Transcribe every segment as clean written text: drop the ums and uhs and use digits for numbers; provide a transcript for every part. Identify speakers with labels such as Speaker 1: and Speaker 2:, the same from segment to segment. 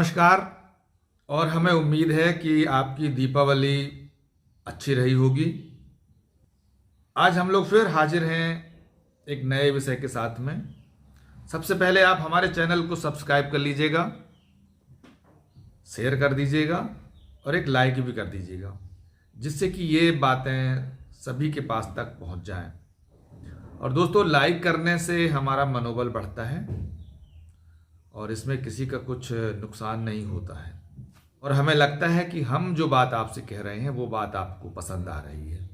Speaker 1: नमस्कार। और हमें उम्मीद है कि आपकी दीपावली अच्छी रही होगी। आज हम लोग फिर हाजिर हैं एक नए विषय के साथ में। सबसे पहले आप हमारे चैनल को सब्सक्राइब कर लीजिएगा, शेयर कर दीजिएगा और एक लाइक भी कर दीजिएगा, जिससे कि ये बातें सभी के पास तक पहुंच जाएं। और दोस्तों, लाइक करने से हमारा मनोबल बढ़ता है और इसमें किसी का कुछ नुकसान नहीं होता है। और हमें लगता है कि हम जो बात आपसे कह रहे हैं वो बात आपको पसंद आ रही है,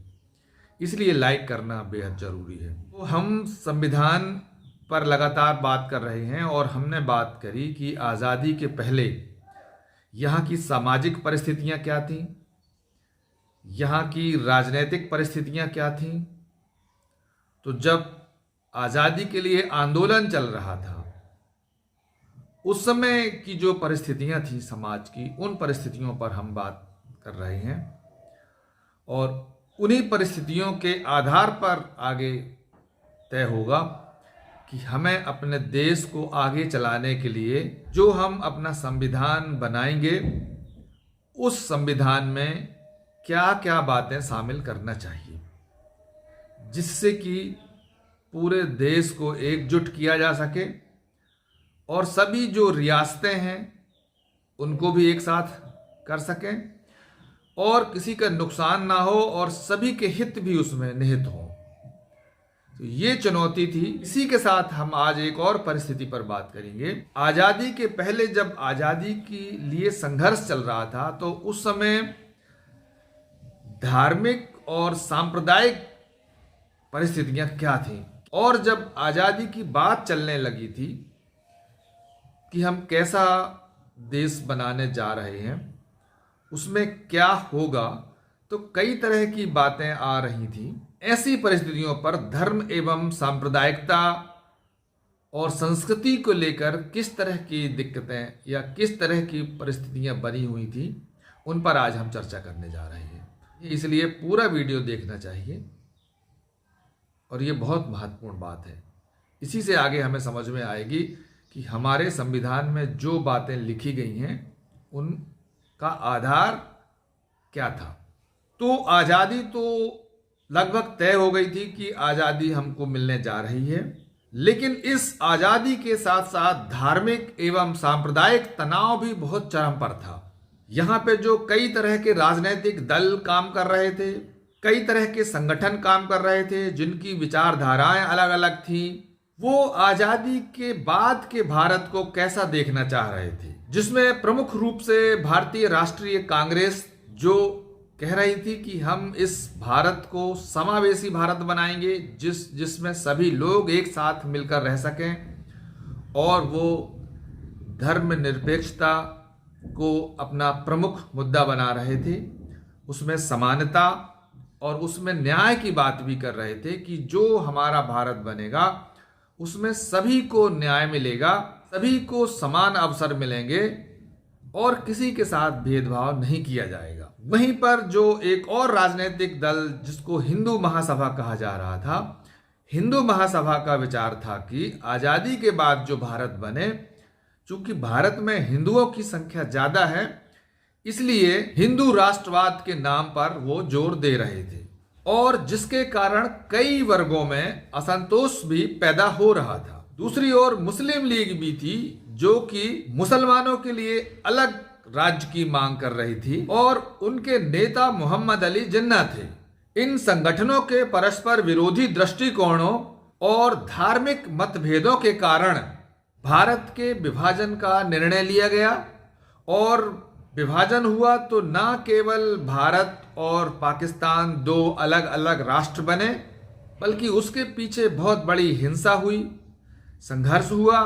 Speaker 1: इसलिए लाइक करना बेहद ज़रूरी है। तो हम संविधान पर लगातार बात कर रहे हैं और हमने बात करी कि आज़ादी के पहले यहाँ की सामाजिक परिस्थितियाँ क्या थीं, यहाँ की राजनीतिक परिस्थितियाँ क्या थीं। तो जब आज़ादी के लिए आंदोलन चल रहा था, उस समय की जो परिस्थितियां थी समाज की, उन परिस्थितियों पर हम बात कर रहे हैं और उन्हीं परिस्थितियों के आधार पर आगे तय होगा कि हमें अपने देश को आगे चलाने के लिए जो हम अपना संविधान बनाएंगे, उस संविधान में क्या क्या बातें शामिल करना चाहिए, जिससे कि पूरे देश को एकजुट किया जा सके और सभी जो रियासतें हैं उनको भी एक साथ कर सकें और किसी का नुकसान ना हो और सभी के हित भी उसमें निहित हों। तो ये चुनौती थी। इसी के साथ हम आज एक और परिस्थिति पर बात करेंगे। आज़ादी के पहले जब आज़ादी के लिए संघर्ष चल रहा था, तो उस समय धार्मिक और सांप्रदायिक परिस्थितियां क्या थीं, और जब आज़ादी की बात चलने लगी थी कि हम कैसा देश बनाने जा रहे हैं, उसमें क्या होगा, तो कई तरह की बातें आ रही थी। ऐसी परिस्थितियों पर धर्म एवं सांप्रदायिकता और संस्कृति को लेकर किस तरह की दिक्कतें या किस तरह की परिस्थितियां बनी हुई थी, उन पर आज हम चर्चा करने जा रहे हैं। इसलिए पूरा वीडियो देखना चाहिए और ये बहुत महत्वपूर्ण बात है। इसी से आगे हमें समझ में आएगी कि हमारे संविधान में जो बातें लिखी गई हैं उनका आधार क्या था। तो आज़ादी तो लगभग तय हो गई थी कि आज़ादी हमको मिलने जा रही है, लेकिन इस आज़ादी के साथ साथ धार्मिक एवं सांप्रदायिक तनाव भी बहुत चरम पर था। यहाँ पे जो कई तरह के राजनीतिक दल काम कर रहे थे, कई तरह के संगठन काम कर रहे थे, जिनकी विचारधाराएं अलग अलग थीं, वो आज़ादी के बाद के भारत को कैसा देखना चाह रहे थे, जिसमें प्रमुख रूप से भारतीय राष्ट्रीय कांग्रेस जो कह रही थी कि हम इस भारत को समावेशी भारत बनाएंगे, जिसमें सभी लोग एक साथ मिलकर रह सकें, और वो धर्मनिरपेक्षता को अपना प्रमुख मुद्दा बना रहे थे। उसमें समानता और उसमें न्याय की बात भी कर रहे थे कि जो हमारा भारत बनेगा उसमें सभी को न्याय मिलेगा, सभी को समान अवसर मिलेंगे और किसी के साथ भेदभाव नहीं किया जाएगा। वहीं पर जो एक और राजनीतिक दल जिसको हिंदू महासभा कहा जा रहा था, हिंदू महासभा का विचार था कि आज़ादी के बाद जो भारत बने, चूंकि भारत में हिंदुओं की संख्या ज़्यादा है, इसलिए हिंदू राष्ट्रवाद के नाम पर वो जोर दे रहे थे, और जिसके कारण कई वर्गों में असंतोष भी पैदा हो रहा था। दूसरी ओर मुस्लिम लीग भी थी, जो कि मुसलमानों के लिए अलग राज्य की मांग कर रही थी, और उनके नेता मोहम्मद अली जिन्ना थे। इन संगठनों के परस्पर विरोधी दृष्टिकोणों और धार्मिक मतभेदों के कारण भारत के विभाजन का निर्णय लिया गया, और विभाजन हुआ तो न केवल भारत और पाकिस्तान दो अलग अलग राष्ट्र बने, बल्कि उसके पीछे बहुत बड़ी हिंसा हुई, संघर्ष हुआ,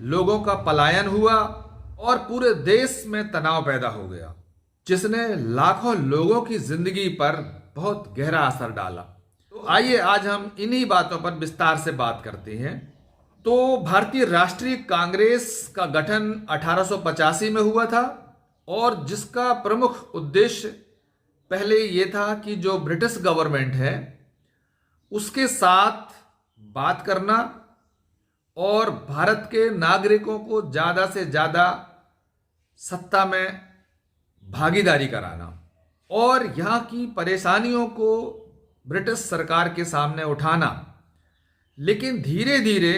Speaker 1: लोगों का पलायन हुआ और पूरे देश में तनाव पैदा हो गया, जिसने लाखों लोगों की जिंदगी पर बहुत गहरा असर डाला। तो आइए आज हम इन्हीं बातों पर विस्तार से बात करते हैं। तो भारतीय राष्ट्रीय कांग्रेस का गठन 1885 में हुआ था, और जिसका प्रमुख उद्देश्य पहले ये था कि जो ब्रिटिश गवर्नमेंट है उसके साथ बात करना और भारत के नागरिकों को ज़्यादा से ज़्यादा सत्ता में भागीदारी कराना और यहाँ की परेशानियों को ब्रिटिश सरकार के सामने उठाना। लेकिन धीरे धीरे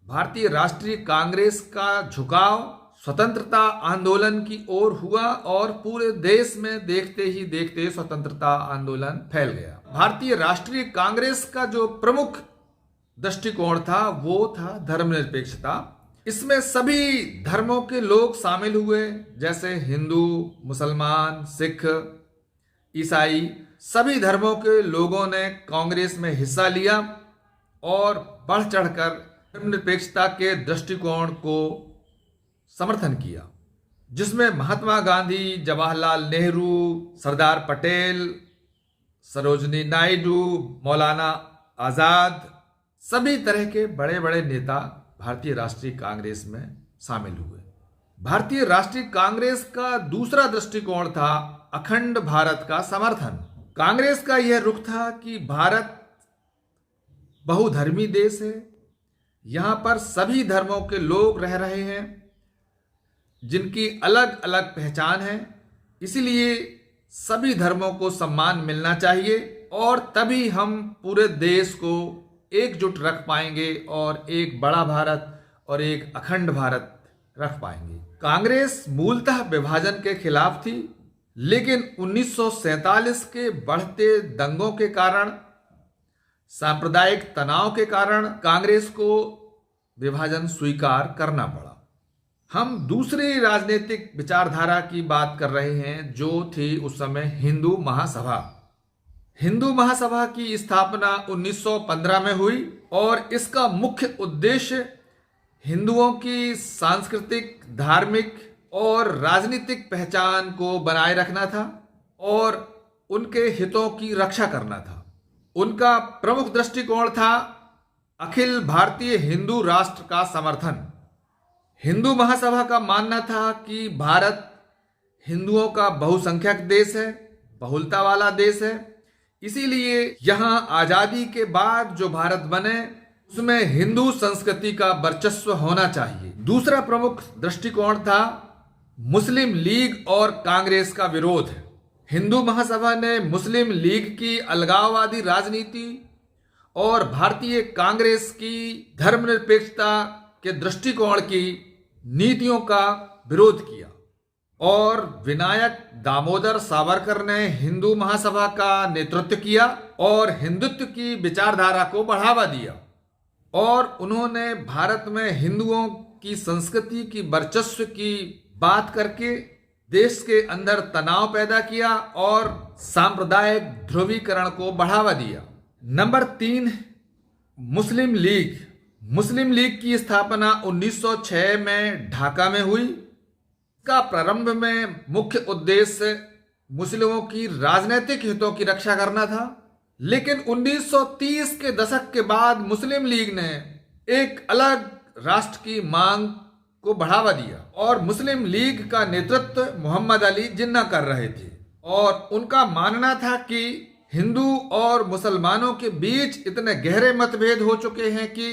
Speaker 1: भारतीय राष्ट्रीय कांग्रेस का झुकाव स्वतंत्रता आंदोलन की ओर हुआ और पूरे देश में देखते ही देखते स्वतंत्रता आंदोलन फैल गया। भारतीय राष्ट्रीय कांग्रेस का जो प्रमुख दृष्टिकोण था वो था धर्मनिरपेक्षता। इसमें सभी धर्मों के लोग शामिल हुए, जैसे हिंदू, मुसलमान, सिख, ईसाई, सभी धर्मों के लोगों ने कांग्रेस में हिस्सा लिया और बढ़ चढ़कर धर्मनिरपेक्षता के दृष्टिकोण को समर्थन किया, जिसमें महात्मा गांधी, जवाहरलाल नेहरू, सरदार पटेल, सरोजनी नायडू, मौलाना आजाद, सभी तरह के बड़े बड़े नेता भारतीय राष्ट्रीय कांग्रेस में शामिल हुए। भारतीय राष्ट्रीय कांग्रेस का दूसरा दृष्टिकोण था अखंड भारत का समर्थन। कांग्रेस का यह रुख था कि भारत बहुधर्मी देश है, यहाँ पर सभी धर्मों के लोग रह रहे हैं जिनकी अलग अलग पहचान है, इसलिए सभी धर्मों को सम्मान मिलना चाहिए और तभी हम पूरे देश को एकजुट रख पाएंगे और एक बड़ा भारत और एक अखंड भारत रख पाएंगे। कांग्रेस मूलतः विभाजन के खिलाफ थी, लेकिन 1947 के बढ़ते दंगों के कारण, सांप्रदायिक तनाव के कारण कांग्रेस को विभाजन स्वीकार करना पड़ा। हम दूसरी राजनीतिक विचारधारा की बात कर रहे हैं जो थी उस समय हिंदू महासभा। हिंदू महासभा की स्थापना 1915 में हुई और इसका मुख्य उद्देश्य हिंदुओं की सांस्कृतिक, धार्मिक और राजनीतिक पहचान को बनाए रखना था और उनके हितों की रक्षा करना था। उनका प्रमुख दृष्टिकोण था अखिल भारतीय हिंदू राष्ट्र का समर्थन। हिंदू महासभा का मानना था कि भारत हिंदुओं का बहुसंख्यक देश है, बहुलता वाला देश है, इसीलिए यहाँ आजादी के बाद जो भारत बने उसमें हिंदू संस्कृति का वर्चस्व होना चाहिए। दूसरा प्रमुख दृष्टिकोण था मुस्लिम लीग और कांग्रेस का विरोध। हिंदू महासभा ने मुस्लिम लीग की अलगाववादी राजनीति और भारतीय कांग्रेस की धर्मनिरपेक्षता के दृष्टिकोण की नीतियों का विरोध किया और विनायक दामोदर सावरकर ने हिंदू महासभा का नेतृत्व किया और हिंदुत्व की विचारधारा को बढ़ावा दिया और उन्होंने भारत में हिंदुओं की संस्कृति की वर्चस्व की बात करके देश के अंदर तनाव पैदा किया और सांप्रदायिक ध्रुवीकरण को बढ़ावा दिया। नंबर 3, मुस्लिम लीग। मुस्लिम लीग की स्थापना 1906 में ढाका में हुई। का प्रारंभ में मुख्य उद्देश्य मुस्लिमों की राजनीतिक हितों की रक्षा करना था, लेकिन 1930 के दशक के बाद मुस्लिम लीग ने एक अलग राष्ट्र की मांग को बढ़ावा दिया और मुस्लिम लीग का नेतृत्व मोहम्मद अली जिन्ना कर रहे थे और उनका मानना था कि हिंदू और मुसलमानों के बीच इतने गहरे मतभेद हो चुके हैं कि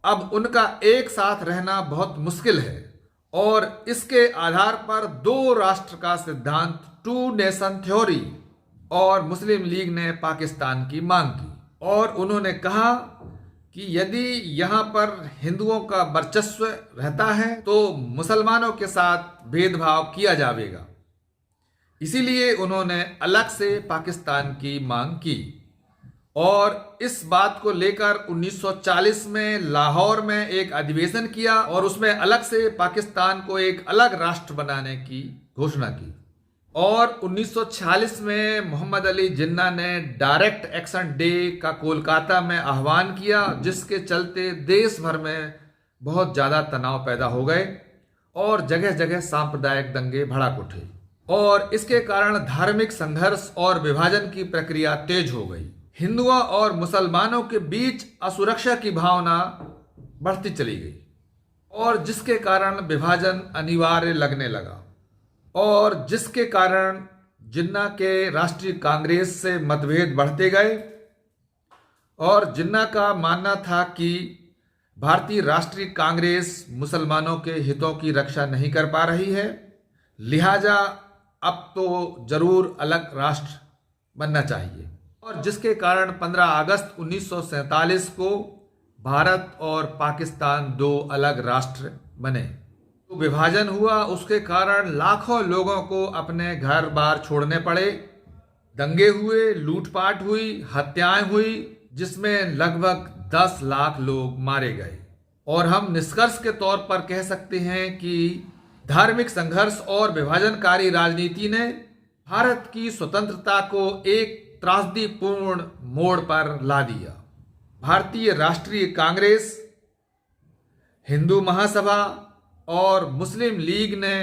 Speaker 1: अब उनका एक साथ रहना बहुत मुश्किल है और इसके आधार पर 2 राष्ट्र का सिद्धांत, 2 नेशन थ्योरी, और मुस्लिम लीग ने पाकिस्तान की मांग की और उन्होंने कहा कि यदि यहाँ पर हिंदुओं का वर्चस्व रहता है तो मुसलमानों के साथ भेदभाव किया जाएगा। इसीलिए उन्होंने अलग से पाकिस्तान की मांग की और इस बात को लेकर 1940 में लाहौर में एक अधिवेशन किया और उसमें अलग से पाकिस्तान को एक अलग राष्ट्र बनाने की घोषणा की और 1946 में मोहम्मद अली जिन्ना ने डायरेक्ट एक्शन डे का कोलकाता में आह्वान किया, जिसके चलते देश भर में बहुत ज़्यादा तनाव पैदा हो गए और जगह जगह सांप्रदायिक दंगे भड़क उठे और इसके कारण धार्मिक संघर्ष और विभाजन की प्रक्रिया तेज हो गई। हिंदुओं और मुसलमानों के बीच असुरक्षा की भावना बढ़ती चली गई और जिसके कारण विभाजन अनिवार्य लगने लगा और जिसके कारण जिन्ना के राष्ट्रीय कांग्रेस से मतभेद बढ़ते गए और जिन्ना का मानना था कि भारतीय राष्ट्रीय कांग्रेस मुसलमानों के हितों की रक्षा नहीं कर पा रही है लिहाजा अब तो जरूर अलग राष्ट्र बनना चाहिए, और जिसके कारण 15 अगस्त 1947 को भारत और पाकिस्तान दो अलग राष्ट्र बने। तो विभाजन हुआ, उसके कारण लाखों लोगों को अपने घर बार छोड़ने पड़े, दंगे हुए, लूटपाट हुई, हत्याएं हुई, जिसमें लगभग 10 लाख लोग मारे गए। और हम निष्कर्ष के तौर पर कह सकते हैं कि धार्मिक संघर्ष और विभाजनकारी राजनीति ने भारत की स्वतंत्रता को एक त्रासदीपूर्ण मोड़ पर ला दिया। भारतीय राष्ट्रीय कांग्रेस, हिंदू महासभा और मुस्लिम लीग ने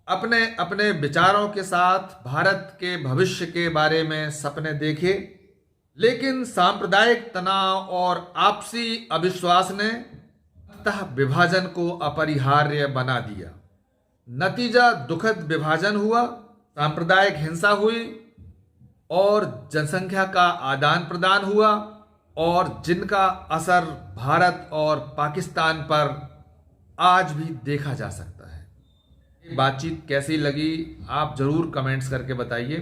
Speaker 1: अपने अपने विचारों के साथ भारत के भविष्य के बारे में सपने देखे, लेकिन सांप्रदायिक तनाव और आपसी अविश्वास ने अंततः विभाजन को अपरिहार्य बना दिया। नतीजा दुखद विभाजन हुआ, सांप्रदायिक हिंसा हुई और जनसंख्या का आदान प्रदान हुआ, और जिनका असर भारत और पाकिस्तान पर आज भी देखा जा सकता है। बातचीत कैसी लगी आप जरूर कमेंट्स करके बताइए।